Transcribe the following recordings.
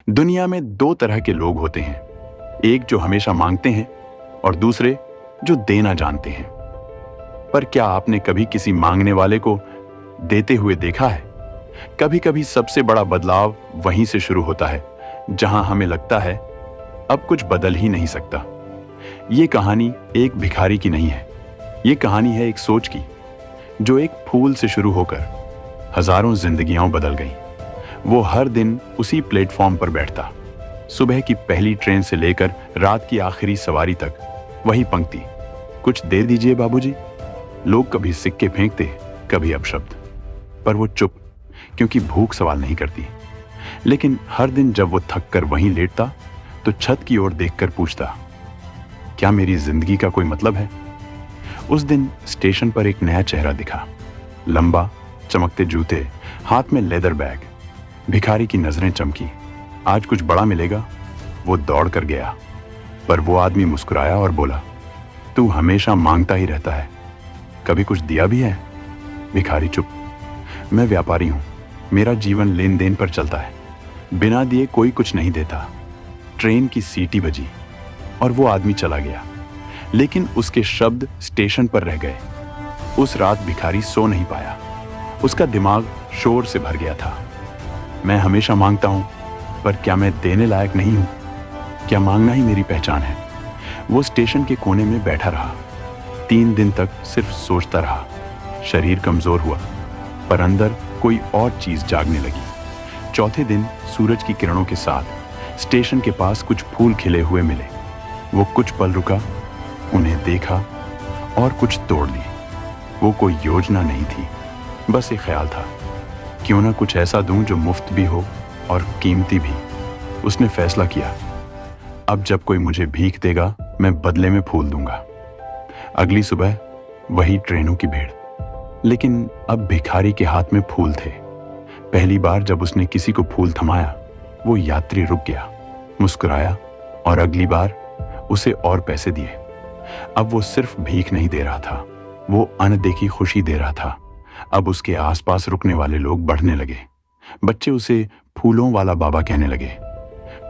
दुनिया में दो तरह के लोग होते हैं, एक जो हमेशा मांगते हैं और दूसरे जो देना जानते हैं। पर क्या आपने कभी किसी मांगने वाले को देते हुए देखा है? कभी कभी सबसे बड़ा बदलाव वहीं से शुरू होता है जहां हमें लगता है अब कुछ बदल ही नहीं सकता। ये कहानी एक भिखारी की नहीं है, ये कहानी है एक सोच की, जो एक फूल से शुरू होकर हजारों जिंदगियां बदल गईं। वो हर दिन उसी प्लेटफॉर्म पर बैठता, सुबह की पहली ट्रेन से लेकर रात की आखिरी सवारी तक वही पंक्ति, कुछ दे दीजिए बाबूजी। लोग कभी सिक्के फेंकते, कभी अपशब्द, पर वो चुप, क्योंकि भूख सवाल नहीं करती। लेकिन हर दिन जब वो थक कर वहीं लेटता तो छत की ओर देखकर पूछता, क्या मेरी जिंदगी का कोई मतलब है? उस दिन स्टेशन पर एक नया चेहरा दिखा, लंबा, चमकते जूते, हाथ में लेदर बैग। भिखारी की नजरें चमकी, आज कुछ बड़ा मिलेगा। वो दौड़ कर गया, पर वो आदमी मुस्कुराया और बोला, तू हमेशा मांगता ही रहता है, कभी कुछ दिया भी है? भिखारी चुप, मैं व्यापारी हूं, मेरा जीवन लेन देन पर चलता है, बिना दिए कोई कुछ नहीं देता। ट्रेन की सीटी बजी और वो आदमी चला गया, लेकिन उसके शब्द स्टेशन पर रह गए। उस रात भिखारी सो नहीं पाया, उसका दिमाग शोर से भर गया था। मैं हमेशा मांगता हूं, पर क्या मैं देने लायक नहीं हूं? क्या मांगना ही मेरी पहचान है? वो स्टेशन के कोने में बैठा रहा, 3 दिन तक सिर्फ सोचता रहा। शरीर कमजोर हुआ, पर अंदर कोई और चीज जागने लगी। चौथे दिन सूरज की किरणों के साथ स्टेशन के पास कुछ फूल खिले हुए मिले। वो कुछ पल रुका, उन्हें देखा और कुछ तोड़ ली। वो कोई योजना नहीं थी, बस एक ख्याल था, क्यों ना कुछ ऐसा दूं जो मुफ्त भी हो और कीमती भी। उसने फैसला किया, अब जब कोई मुझे भीख देगा मैं बदले में फूल दूंगा। अगली सुबह वही ट्रेनों की भीड़, लेकिन अब भिखारी के हाथ में फूल थे। पहली बार जब उसने किसी को फूल थमाया, वो यात्री रुक गया, मुस्कुराया और अगली बार उसे और पैसे दिए। अब वो सिर्फ भीख नहीं दे रहा था, वो अनदेखी खुशी दे रहा था। अब उसके आसपास रुकने वाले लोग बढ़ने लगे, बच्चे उसे फूलों वाला बाबा कहने लगे।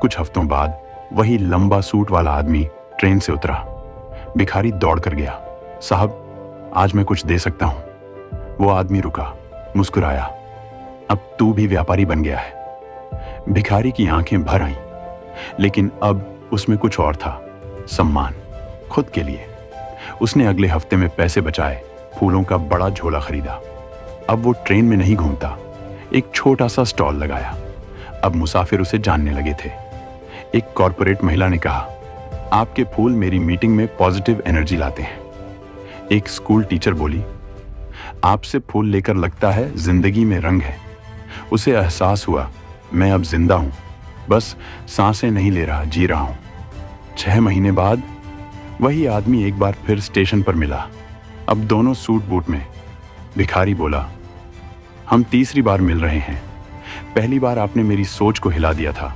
कुछ हफ्तों बाद वही लंबा सूट वाला आदमी ट्रेन से उतरा। भिखारी दौड़ कर गया, साहब आज मैं कुछ दे सकता हूं। वो आदमी रुका, मुस्कुराया, अब तू भी व्यापारी बन गया है। भिखारी की आंखें भर आईं, लेकिन अब उसमें कुछ और था, सम्मान, खुद के लिए। उसने अगले हफ्ते में पैसे बचाए, फूलों का बड़ा झोला खरीदा। अब वो ट्रेन में नहीं घूमता, एक छोटा सा स्टॉल लगाया। अब मुसाफिर उसे जानने लगे थे। एक कॉर्पोरेट महिला ने कहा, आपके फूल मेरी मीटिंग में पॉजिटिव एनर्जी लाते हैं। एक स्कूल टीचर बोली, आपसे फूल लेकर लगता है जिंदगी में रंग है। उसे एहसास हुआ, मैं अब जिंदा हूं, बस सांसें नहीं ले रहा, जी रहा हूं। 6 महीने बाद वही आदमी एक बार फिर स्टेशन पर मिला, अब दोनों सूट बूट में। भिखारी बोला, हम तीसरी बार मिल रहे हैं। पहली बार आपने मेरी सोच को हिला दिया था,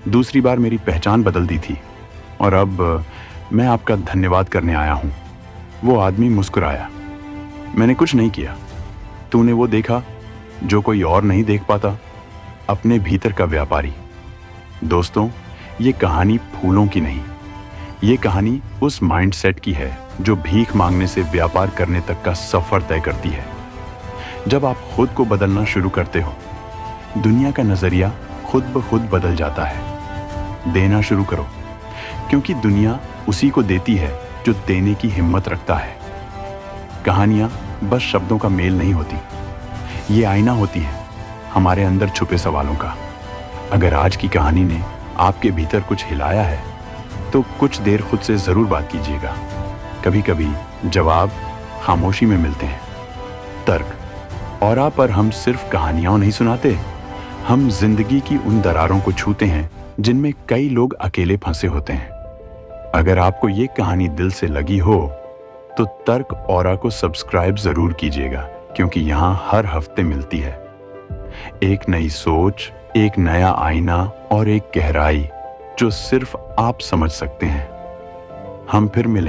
दूसरी बार मेरी पहचान बदल दी थी, और अब मैं आपका धन्यवाद करने आया हूं। वो आदमी मुस्कुराया, मैंने कुछ नहीं किया, तूने वो देखा जो कोई और नहीं देख पाता, अपने भीतर का व्यापारी। दोस्तों, ये कहानी फूलों की नहीं, ये कहानी उस माइंडसेट की है जो भीख मांगने से व्यापार करने तक का सफर तय करती है। जब आप खुद को बदलना शुरू करते हो, दुनिया का नजरिया खुद ब खुद बदल जाता है। देना शुरू करो, क्योंकि दुनिया उसी को देती है जो देने की हिम्मत रखता है। कहानियां बस शब्दों का मेल नहीं होती, ये आईना होती है हमारे अंदर छुपे सवालों का। अगर आज की कहानी ने आपके भीतर कुछ हिलाया है, तो कुछ देर खुद से जरूर बात कीजिएगा। कभी कभी जवाब खामोशी में मिलते हैं। तर्क औरा पर हम सिर्फ कहानियां नहीं सुनाते, हम जिंदगी की उन दरारों को छूते हैं जिनमें कई लोग अकेले फंसे होते हैं। अगर आपको ये कहानी दिल से लगी हो, तो तर्क औरा को सब्सक्राइब जरूर कीजिएगा, क्योंकि यहां हर हफ्ते मिलती है एक नई सोच, एक नया आईना और एक गहराई जो सिर्फ आप समझ सकते हैं। हम फिर मिलेंगे।